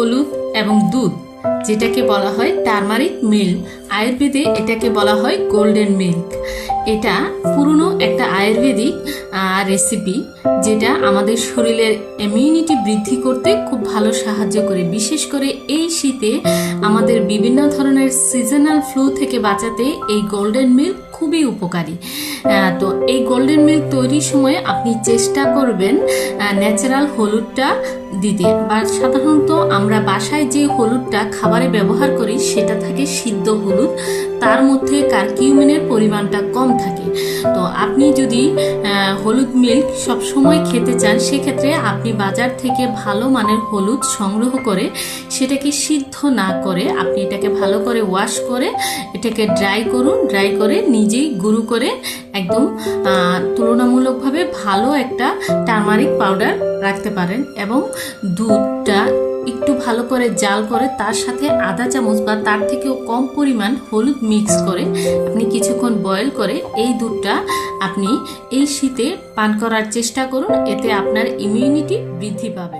হলুদ এবং দুধ, যেটাকে বলা হয় টার্মারিক মিল্ক। আয়ুর্বেদে এটাকে বলা হয় গোল্ডেন মিল্ক। এটা পুরনো একটা আয়ুর্বেদিক রেসিপি, যেটা আমাদের শরীরের ইমিউনিটি বৃদ্ধি করতে খুব ভালো সাহায্য করে। বিশেষ করে এই শীতে আমাদের বিভিন্ন ধরনের সিজনাল ফ্লু থেকে বাঁচাতে এই গোল্ডেন মিল্ক খুবই উপকারী। তো এই গোল্ডেন মিল্ক তৈরির সময় আপনি চেষ্টা করবেন ন্যাচারাল হলুদটা দিতে। বা সাধারণত আমরা বাসায় যে হলুদটা খাবারে ব্যবহার করি সেটা থাকে সিদ্ধ হলুদ, তার মধ্যে কারকিউমিনের পরিমাণটা কম থাকে। তো আপনি যদি হলুদ মিল্ক সবসময় খেতে চান, সেক্ষেত্রে আপনি বাজার থেকে ভালো মানের হলুদ সংগ্রহ করে সেটাকে সিদ্ধ না করে আপনি এটাকে ভালো করে ওয়াশ করে এটাকে ড্রাই করুন। ড্রাই করে নিজেই গুঁড়ো করে একদম তুলনামূলকভাবে ভালো একটা টার্মারিক পাউডার রাখতে পারেন। এবং দুধটা একটু ভালো করে জাল করে তার সাথে আধা চামচ বা তার থেকেও কম পরিমাণ হলুদ মিক্স করে আপনি কিছুক্ষণ বয়েল করে এই দুধটা আপনি এই শীতে পান করার চেষ্টা করুন। এতে আপনার ইমিউনিটি বৃদ্ধি পাবে।